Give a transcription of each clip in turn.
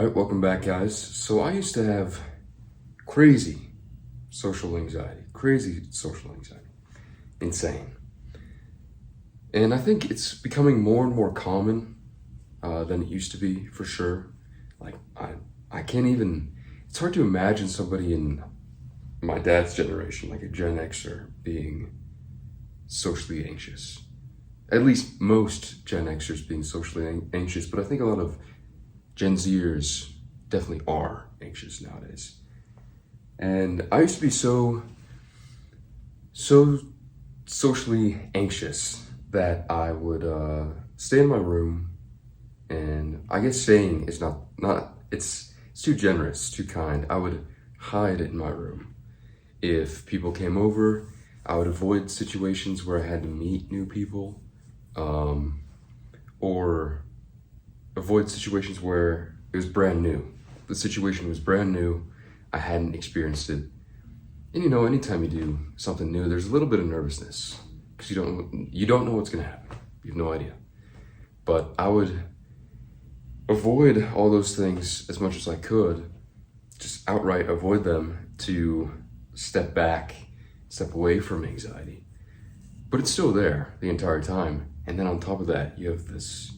Alright, welcome back, guys. So I used to have crazy social anxiety. Insane. And I think it's becoming more and more common than it used to be, for sure. Like, I can't even, it's hard to imagine somebody in my dad's generation, like a Gen Xer, being socially anxious. At least most Gen Xers being socially anxious, but I think a lot of Gen Zers definitely are anxious nowadays. And I used to be so socially anxious that I would stay in my room, and I guess staying is not it's too generous, too kind. I would hide in my room. If people came over, I would avoid situations where I had to meet new people, or avoid situations where it was brand new. The situation was brand new, I hadn't experienced it. And anytime you do something new, there's a little bit of nervousness because you don't know what's gonna happen. You have no idea. But I would avoid all those things as much as I could, just outright avoid them to step back, step away from anxiety. But it's still there the entire time. And then on top of that, you have this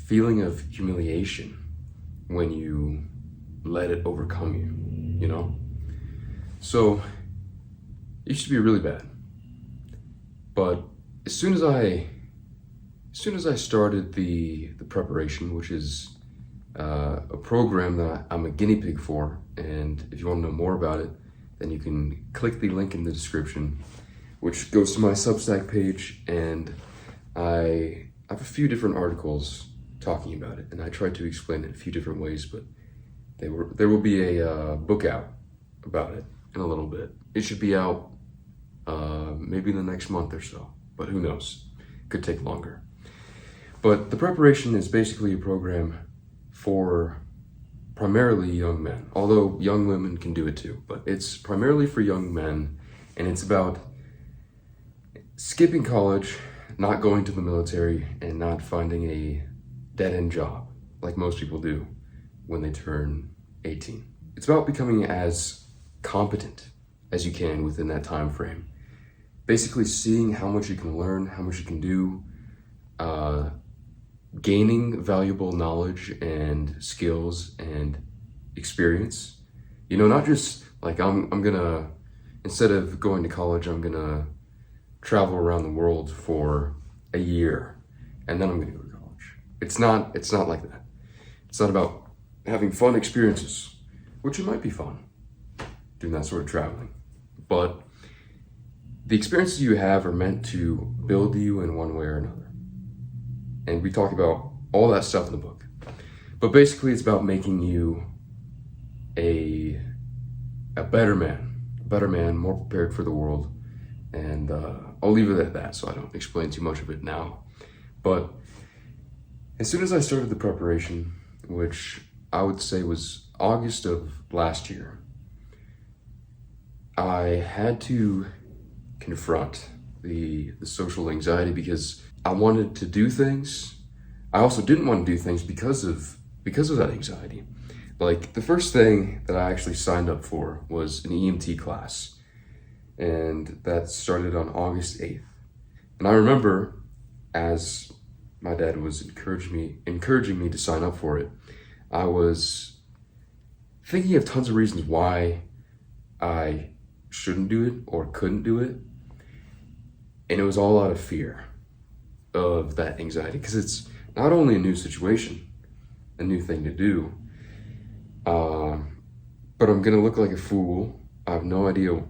feeling of humiliation when you let it overcome you, So it used to be really bad. But as soon as I started the preparation, which is a program that I'm a guinea pig for, and if you want to know more about it, then you can click the link in the description, which goes to my Substack page, and I have a few different articles talking about it, and I tried to explain it a few different ways, but there will be a book out about it in a little bit. It should be out maybe in the next month or so, but who knows? Could take longer. But the preparation is basically a program for primarily young men, although young women can do it too, but it's primarily for young men, and it's about skipping college, not going to the military, and not finding a dead-end job like most people do when they turn 18. It's about becoming as competent as you can within that time frame. Basically seeing how much you can learn, how much you can do, gaining valuable knowledge and skills and experience. Not just like I'm gonna, instead of going to college, I'm gonna travel around the world for a year and then I'm gonna go to college. It's not like that. It's not about having fun experiences, which it might be fun doing that sort of traveling, but the experiences you have are meant to build you in one way or another. And we talk about all that stuff in the book. But basically it's about making you a better man, more prepared for the world. And I'll leave it at that so I don't explain too much of it now. But as soon as I started the preparation, which I would say was August of last year, I had to confront the social anxiety because I wanted to do things. I also didn't want to do things because of that anxiety. Like, the first thing that I actually signed up for was an EMT class, and that started on August 8th. And I remember, as my dad was encouraging me to sign up for it, I was thinking of tons of reasons why I shouldn't do it or couldn't do it. And it was all out of fear of that anxiety, because it's not only a new situation, a new thing to do, but I'm gonna look like a fool. I have no idea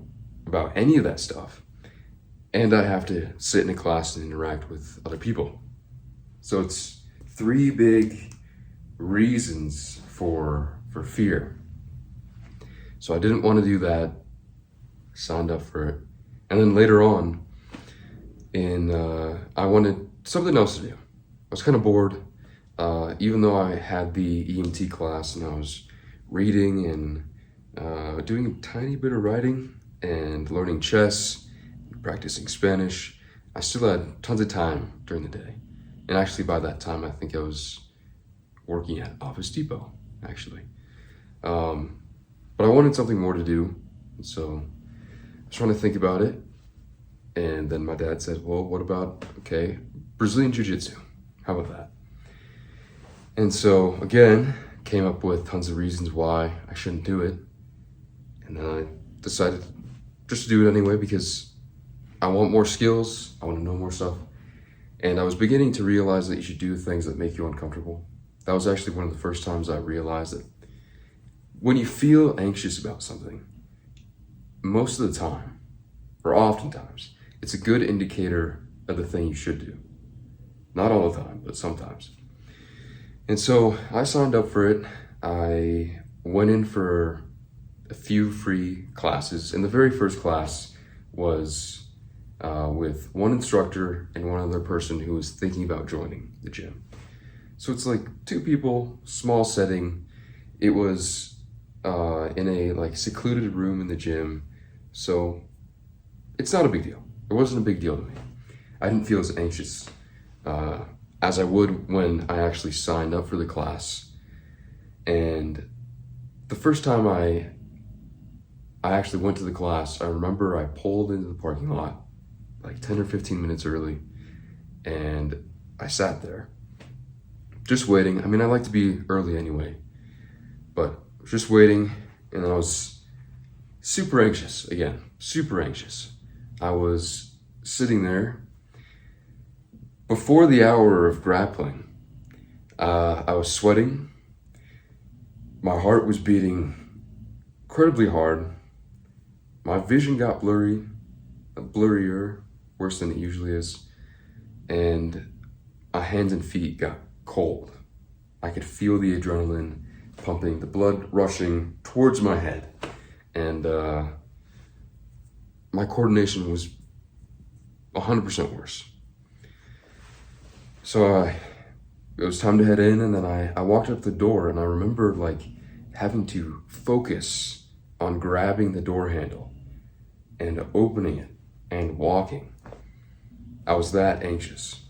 about any of that stuff. And I have to sit in a class and interact with other people. So it's three big reasons for fear. So I didn't want to do that, signed up for it. And then later on, I wanted something else to do. I was kind of bored, even though I had the EMT class and I was reading and doing a tiny bit of writing and learning chess, practicing Spanish. I still had tons of time during the day. And actually by that time, I think I was working at Office Depot. actually. But I wanted something more to do, so I was trying to think about it. And then my dad said, well, what about, okay, Brazilian Jiu-Jitsu? How about that? And so, again, came up with tons of reasons why I shouldn't do it. And then I decided just to do it anyway because I want more skills, I want to know more stuff. And I was beginning to realize that you should do things that make you uncomfortable. That was actually one of the first times I realized that when you feel anxious about something, most of the time, or oftentimes, it's a good indicator of the thing you should do. Not all the time, but sometimes. And so I signed up for it. I went in for a few free classes. And the very first class was with one instructor and one other person who was thinking about joining the gym. So it's like two people, small setting. It was in a like secluded room in the gym. So it's not a big deal. It wasn't a big deal to me. I didn't feel as anxious as I would when I actually signed up for the class. And the first time I actually went to the class, I remember I pulled into the parking lot like 10 or 15 minutes early, and I sat there just waiting. I mean, I like to be early anyway, but just waiting, and I was super anxious again, super anxious. I was sitting there before the hour of grappling. I was sweating. My heart was beating incredibly hard. My vision got blurrier, worse than it usually is. And my hands and feet got cold. I could feel the adrenaline pumping, the blood rushing towards my head. And my coordination was 100% worse. So it was time to head in, and then I walked up the door, and I remember like having to focus on grabbing the door handle and opening it and walking. I was that anxious.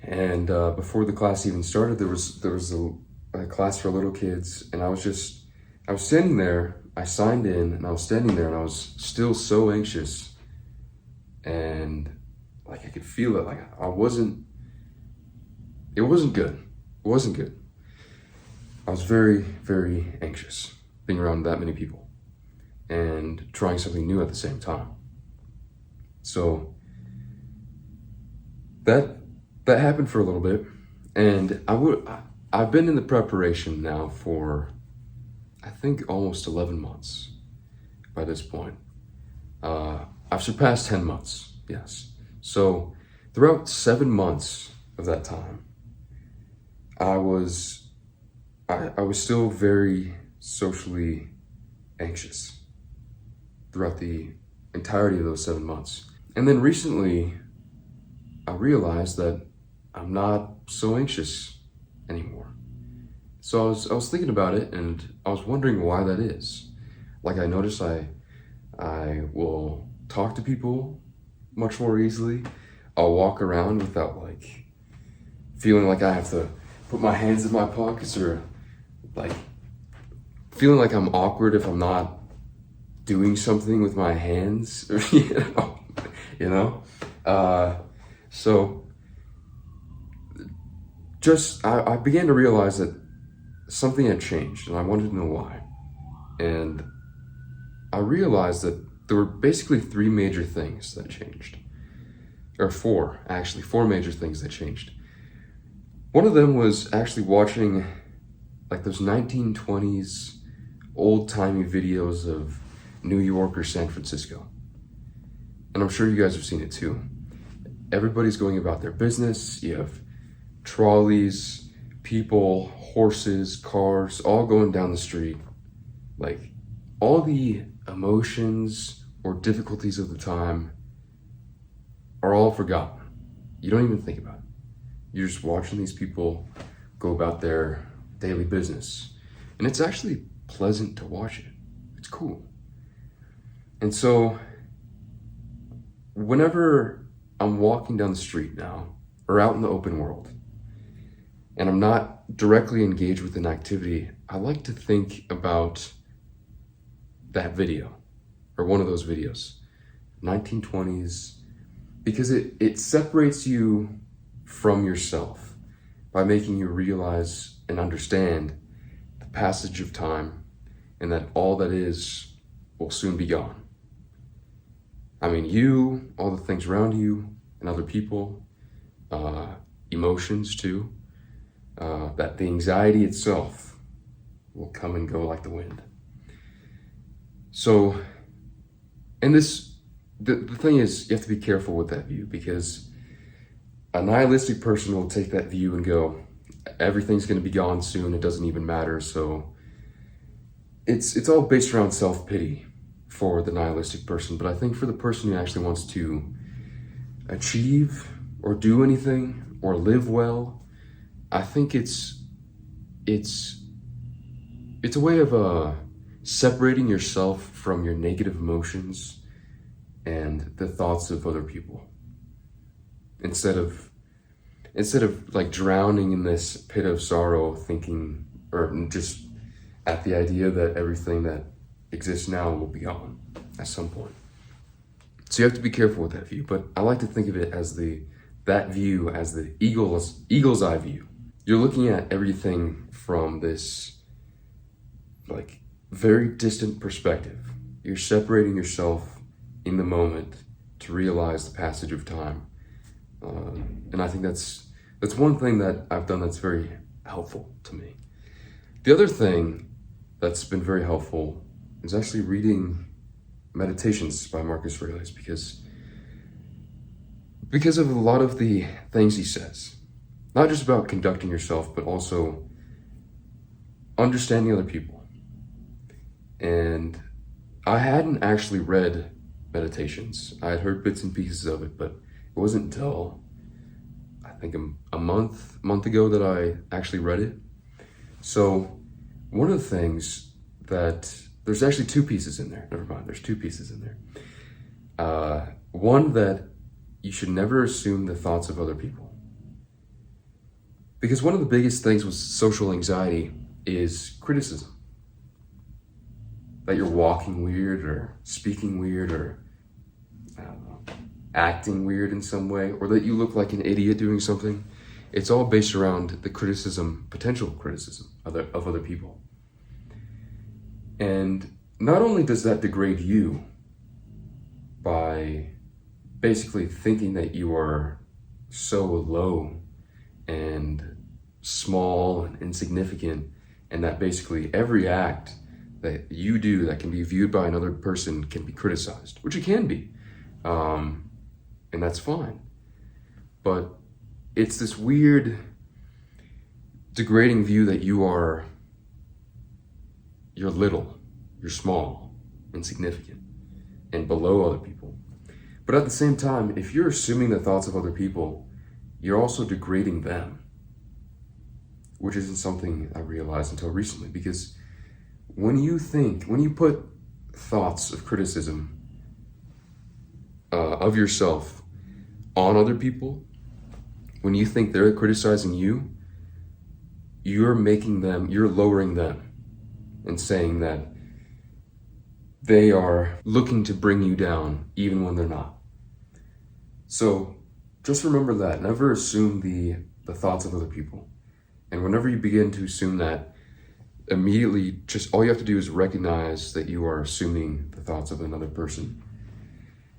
And before the class even started, there was a class for little kids, and I was standing there. I signed in, and I was standing there, and I was still so anxious, and like I could feel it. Like it wasn't good. It wasn't good. I was very, very anxious being around that many people and trying something new at the same time. So that happened for a little bit, and I've been in the preparation now for I think almost 11 months by this point. I've surpassed 10 months, yes. So throughout 7 months of that time, I was still very socially anxious throughout the entirety of those 7 months. And then recently, I realized that I'm not so anxious anymore. So I was thinking about it, and I was wondering why that is. Like I noticed I will talk to people much more easily. I'll walk around without like feeling like I have to put my hands in my pockets, or like feeling like I'm awkward if I'm not doing something with my hands, or you know. So just I began to realize that something had changed, and I wanted to know why. And I realized that there were basically 3 major things that changed, or 4 major things that changed. One of them was actually watching like those 1920s old-timey videos of New York or San Francisco. And I'm sure you guys have seen it too. Everybody's going about their business. You have trolleys, people, horses, cars, all going down the street. Like all the emotions or difficulties of the time are all forgotten. You don't even think about it. You're just watching these people go about their daily business. And it's actually pleasant to watch it. It's cool. And so whenever I'm walking down the street now, or out in the open world, and I'm not directly engage with an activity, I like to think about that video or one of those videos, 1920s, because it separates you from yourself by making you realize and understand the passage of time and that all that is will soon be gone. I mean, you, all the things around you, and other people, emotions too, that the anxiety itself will come and go like the wind. So, and the thing is, you have to be careful with that view, because a nihilistic person will take that view and go, everything's going to be gone soon, it doesn't even matter. So it's all based around self-pity for the nihilistic person. But I think for the person who actually wants to achieve or do anything or live well, I think it's a way of separating yourself from your negative emotions and the thoughts of other people, instead of like drowning in this pit of sorrow, thinking, or just at the idea that everything that exists now will be gone at some point. So you have to be careful with that view, but I like to think of it as that view as the eagle's eye view. You're looking at everything from this like very distant perspective. You're separating yourself in the moment to realize the passage of time. And I think that's one thing that I've done that's very helpful to me. The other thing that's been very helpful is actually reading Meditations by Marcus Aurelius, because of a lot of the things he says, not just about conducting yourself, but also understanding other people. And I hadn't actually read Meditations. I had heard bits and pieces of it, but it wasn't until I think a month ago that I actually read it. So one of the things that there's actually two pieces in there. Never mind, there's two pieces in there. One, that you should never assume the thoughts of other people. Because one of the biggest things with social anxiety is criticism. That you're walking weird or speaking weird or, I don't know, acting weird in some way, or that you look like an idiot doing something. It's all based around the potential criticism of other people. And not only does that degrade you by basically thinking that you are so low and small and insignificant, and that basically every act that you do that can be viewed by another person can be criticized, which it can be, and that's fine. But it's this weird, degrading view that you're little, you're small, insignificant, and below other people. But at the same time, if you're assuming the thoughts of other people, you're also degrading them, which isn't something I realized until recently. Because when you put thoughts of criticism of yourself on other people, when you think they're criticizing you, you're lowering them and saying that they are looking to bring you down even when they're not. So just remember that. Never assume the thoughts of other people. And whenever you begin to assume that, immediately just all you have to do is recognize that you are assuming the thoughts of another person.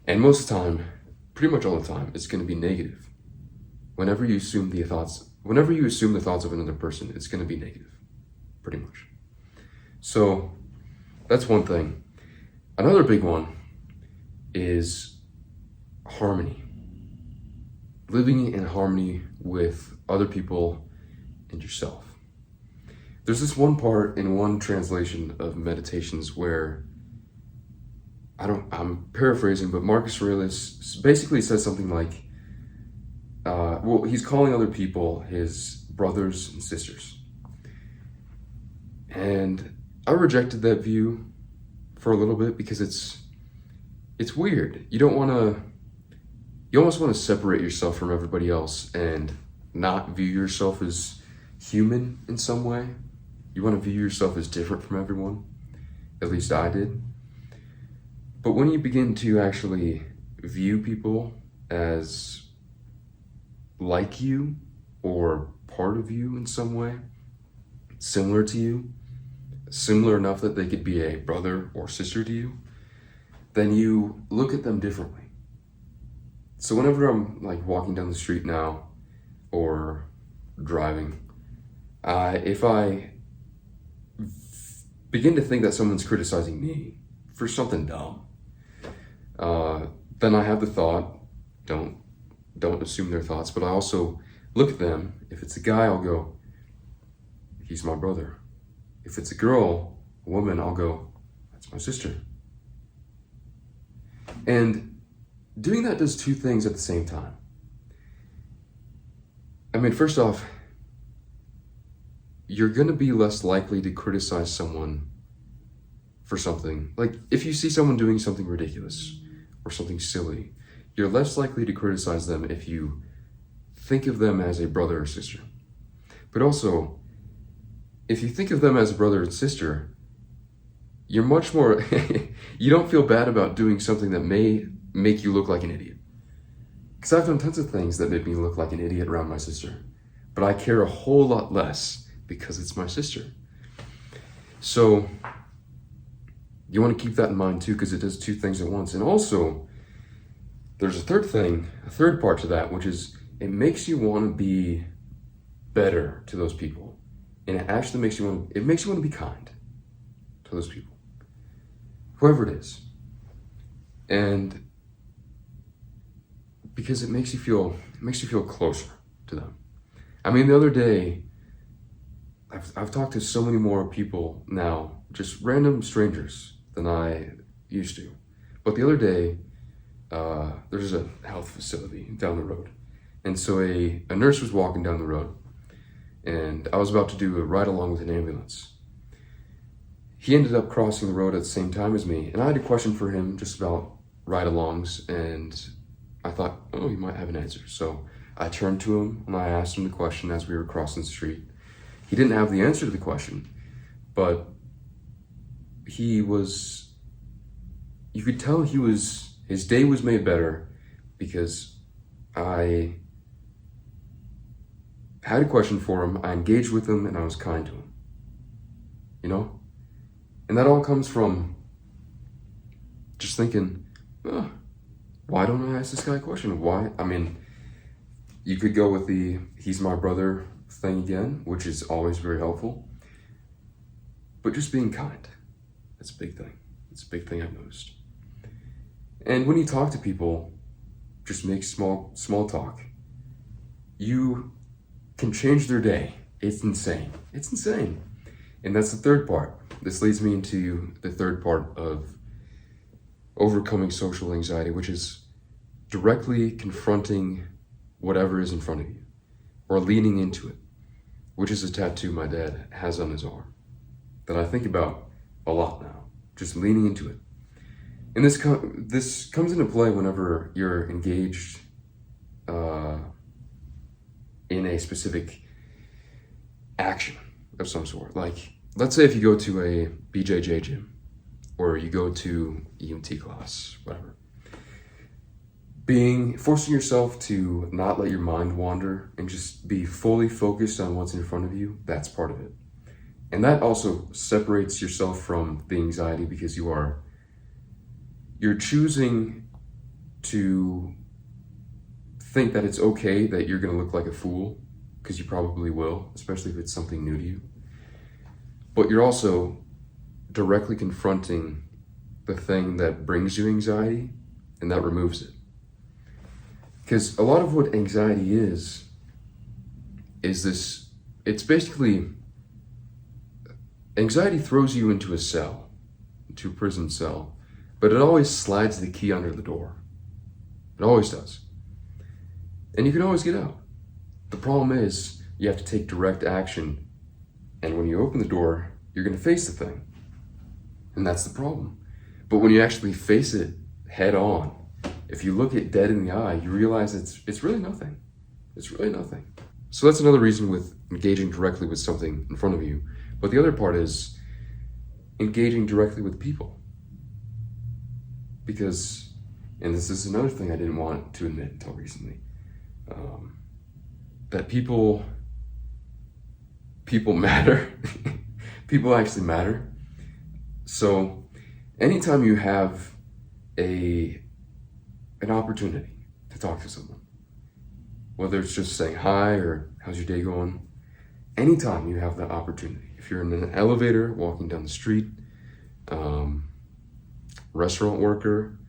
And most of the time, pretty much all the time, it's going to be negative. Whenever you assume the thoughts of another person, it's going to be negative, pretty much. So that's one thing. Another big one is harmony. Living in harmony with other people and yourself. There's this one part in one translation of Meditations where I'm paraphrasing, but Marcus Aurelius basically says something like, he's calling other people his brothers and sisters. And I rejected that view for a little bit because it's weird. You almost want to separate yourself from everybody else and not view yourself as human in some way. You want to view yourself as different from everyone. At least I did. But when you begin to actually view people as like you or part of you in some way, similar to you, similar enough that they could be a brother or sister to you, then you look at them differently. So whenever I'm like walking down the street now or driving, if I begin to think that someone's criticizing me for something dumb, then I have the thought, don't assume their thoughts, but I also look at them. If it's a guy, I'll go, he's my brother. If it's a girl, a woman, I'll go, that's my sister. And doing that does two things at the same time. I mean, first off, you're going to be less likely to criticize someone for something. Like, if you see someone doing something ridiculous or something silly, you're less likely to criticize them if you think of them as a brother or sister. But also, if you think of them as a brother and sister, you're much more, you don't feel bad about doing something that may make you look like an idiot. Because I've done tons of things that make me look like an idiot around my sister. But I care a whole lot less because it's my sister. So you want to keep that in mind too, because it does two things at once. And also, there's a third part to that, which is it makes you want to be better to those people. And it actually makes you want to be kind to those people, whoever it is. And because it makes you feel closer to them. I mean, the other day, I've talked to so many more people now, just random strangers, than I used to. But the other day, there's a health facility down the road. And so a nurse was walking down the road, and I was about to do a ride along with an ambulance. He ended up crossing the road at the same time as me, and I had a question for him just about ride-alongs, and I thought, oh, he might have an answer. So I turned to him and I asked him the question as we were crossing the street. He didn't have the answer to the question, but you could tell his day was made better because I had a question for him, I engaged with him, and I was kind to him. You know? And that all comes from just thinking, oh, why don't I ask this guy a question? Why? I mean, you could go with the he's my brother thing again, which is always very helpful. But just being kind, that's a big thing. It's a big thing I've noticed. And when you talk to people, just make small talk, you can change their day. It's insane. It's insane. And that's the third part. This leads me into the third part of overcoming social anxiety, which is directly confronting whatever is in front of you or leaning into it, which is a tattoo my dad has on his arm that I think about a lot now, just leaning into it. And this comes into play whenever you're engaged in a specific action of some sort. Like, let's say if you go to a BJJ gym or you go to EMT class, whatever. Forcing yourself to not let your mind wander and just be fully focused on what's in front of you, that's part of it. And that also separates yourself from the anxiety because you're choosing to think that it's okay that you're going to look like a fool, because you probably will, especially if it's something new to you. But you're also directly confronting the thing that brings you anxiety, and that removes it. Because a lot of what anxiety is this, it's basically, anxiety throws you into a cell, into a prison cell, but it always slides the key under the door. It always does. And you can always get out. The problem is you have to take direct action, and when you open the door, you're going to face the thing. And that's the problem. But when you actually face it head on, if you look it dead in the eye, you realize it's really nothing. It's really nothing. So that's another reason with engaging directly with something in front of you. But the other part is engaging directly with people. Because, and this is another thing I didn't want to admit until recently, that people matter. People actually matter. So anytime you have an opportunity to talk to someone, whether it's just saying hi or how's your day going, anytime you have that opportunity, if you're in an elevator, walking down the street, restaurant worker,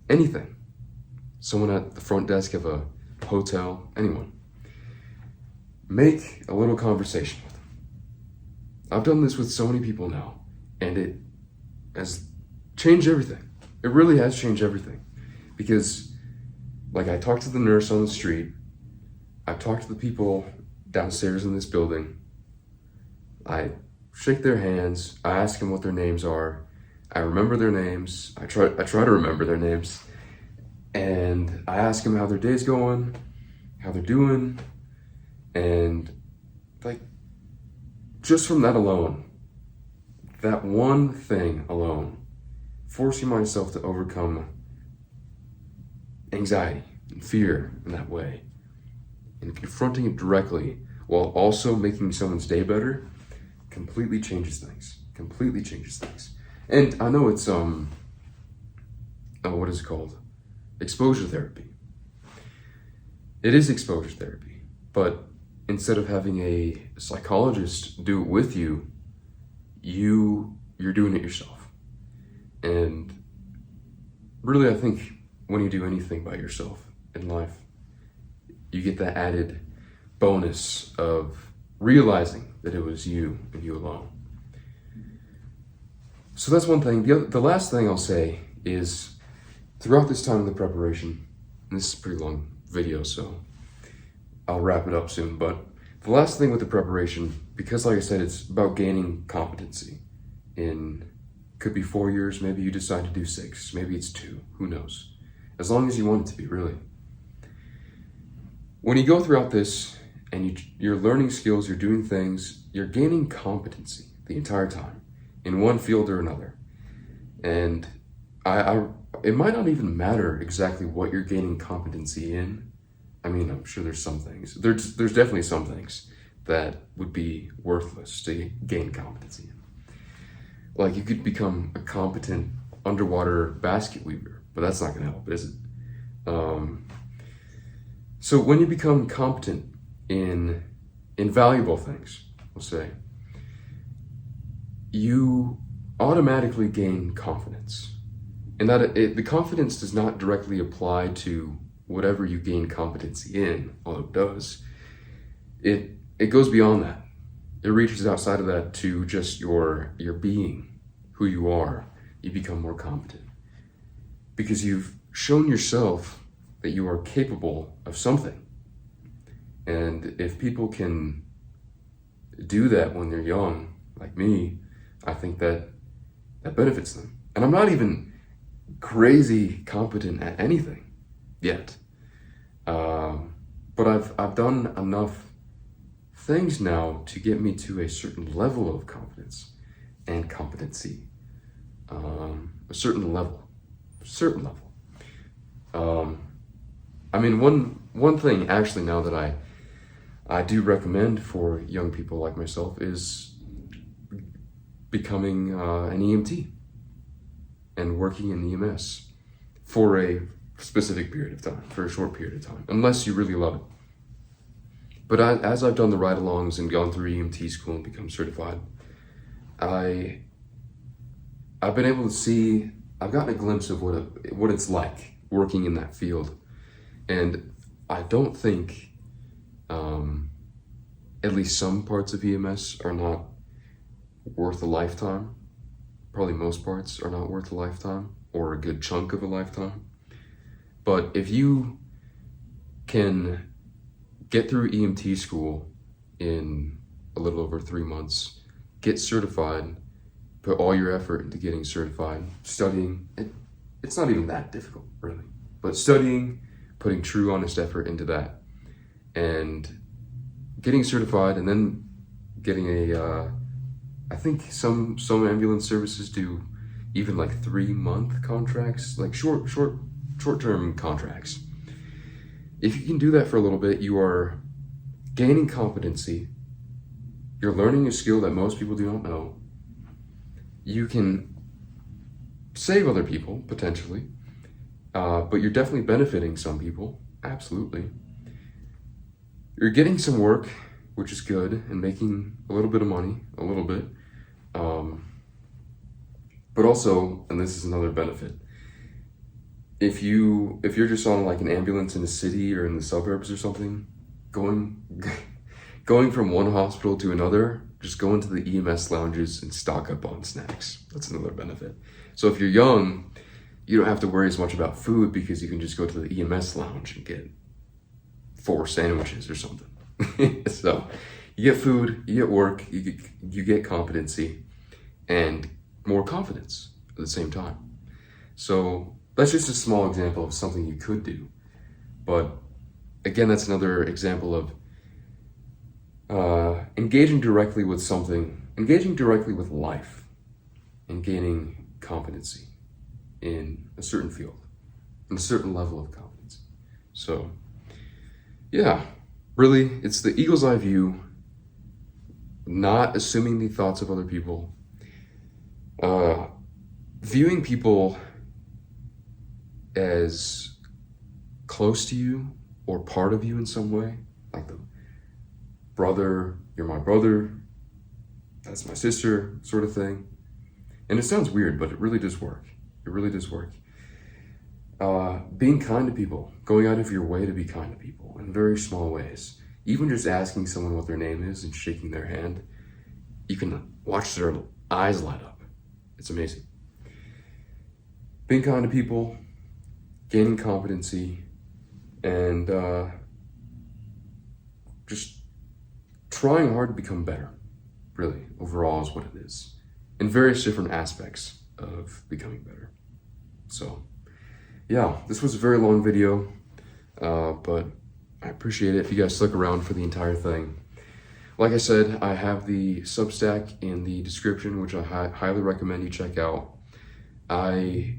anything, someone at the front desk of a hotel, anyone, make a little conversation with them. I've done this with so many people now, and it has changed everything. It really has changed everything. Because, like, I talked to the nurse on the street, I've talked to the people downstairs in this building, I shake their hands, I ask them what their names are, I remember their names, I try to remember their names, and I ask them how their day's going, how they're doing, and like, just from that alone, that one thing alone, forcing myself to overcome anxiety and fear in that way, and confronting it directly while also making someone's day better, completely changes things. Completely changes things. And I know it's what is it called? Exposure therapy. It is exposure therapy, but instead of having a psychologist do it with you, you're doing it yourself. And really, I think when you do anything by yourself in life, you get that added bonus of realizing that it was you and you alone. So that's one thing. The last thing I'll say is, throughout this time of the preparation, and this is a pretty long video, so I'll wrap it up soon, but the last thing with the preparation, because like I said, it's about gaining competency in, could be 4 years, maybe you decide to do 6, maybe it's 2, who knows? As long as you want it to be, really. When you go throughout this and you're learning skills, you're doing things, you're gaining competency the entire time in one field or another. And it might not even matter exactly what you're gaining competency in. I mean, I'm sure there's some things. There's definitely some things that would be worthless to gain competency in. Like, you could become a competent underwater basket weaver, but that's not going to help, is it? So when you become competent in valuable things, we'll say, you automatically gain confidence. And that the confidence does not directly apply to whatever you gain competency in, although it does. It goes beyond that. It reaches outside of that to just your being, who you are. You become more competent because you've shown yourself that you are capable of something. And if people can do that when they're young, like me, I think that benefits them. And I'm not even crazy competent at anything yet. But I've done enough things now to get me to a certain level of confidence and competency. A certain level. I mean, one thing actually now that I do recommend for young people like myself is becoming an EMT and working in EMS for a specific period of time, for a short period of time, unless you really love it. But as I've done the ride-alongs and gone through EMT school and become certified, I've been able to see, I've gotten a glimpse of what it's like working in that field. And I don't think, at least some parts of EMS are not worth a lifetime. Probably most parts are not worth a lifetime, or a good chunk of a lifetime. But if you can get through EMT school in a little over 3 months, get certified, put all your effort into getting certified, studying, it's not even that difficult, really. But studying, putting true, honest effort into that, and getting certified and then getting I think some ambulance services do even like 3-month contracts, like short-term contracts. If you can do that for a little bit, you are gaining competency. You're learning a skill that most people do not know. You can save other people, potentially, but you're definitely benefiting some people, absolutely. You're getting some work, which is good, and making a little bit of money, a little bit. But also, and this is another benefit, if you're just on like an ambulance in a city or in the suburbs or something, going from one hospital to another, just go into the EMS lounges and stock up on snacks. That's another benefit. So if you're young, you don't have to worry as much about food because you can just go to the EMS lounge and get 4 sandwiches or something. So you get food, you get work, you get competency and more confidence at the same time. So that's just a small example of something you could do. But again, that's another example of engaging directly with life and gaining competency in a certain field, in a certain level of competence. So yeah, really, it's the eagle's eye view, not assuming the thoughts of other people, viewing people as close to you or part of you in some way, like the brother, you're my brother, that's my sister, sort of thing. And it sounds weird, but it really does work. It really does work. Being kind to people, going out of your way to be kind to people in very small ways. Even just asking someone what their name is and shaking their hand, you can watch their eyes light up. It's amazing. Being kind to people, gaining competency, and just trying hard to become better, really, overall is what it is, in various different aspects of becoming better. So, yeah, this was a very long video, but I appreciate it if you guys stuck around for the entire thing. Like I said, I have the Substack in the description, which I highly recommend you check out. I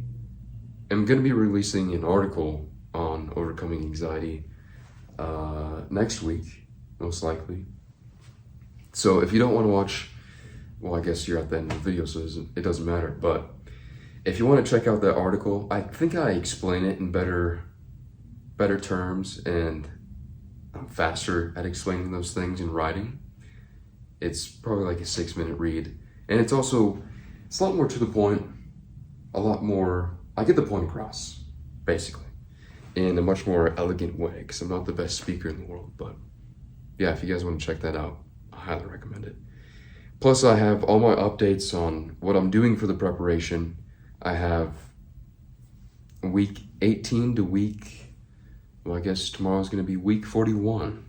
am going to be releasing an article on overcoming anxiety next week, most likely. So if you don't want to watch, well, I guess you're at the end of the video, so it doesn't matter. But if you want to check out that article, I think I explain it in better terms, and I'm faster at explaining those things in writing. It's probably like a 6-minute read. And it's a lot more to the point, a lot more, I get the point across, basically, in a much more elegant way, because I'm not the best speaker in the world. But yeah, if you guys want to check that out, I highly recommend it. Plus, I have all my updates on what I'm doing for the preparation. I have week 18 to well, I guess tomorrow's going to be week 41.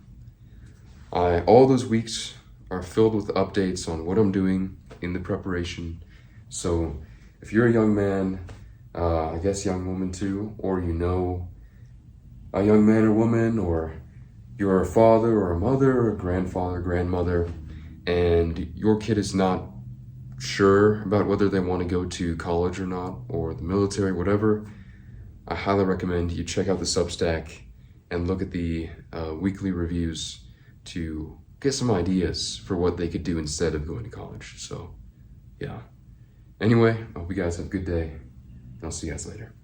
All those weeks are filled with updates on what I'm doing in the preparation. So if you're a young man, I guess young woman too, or you know a young man or woman, or you're a father or a mother or a grandfather, grandmother, and your kid is not sure about whether they want to go to college or not, or the military, whatever, I highly recommend you check out the Substack and look at the weekly reviews to get some ideas for what they could do instead of going to college. So, yeah. Anyway, I hope you guys have a good day, and I'll see you guys later.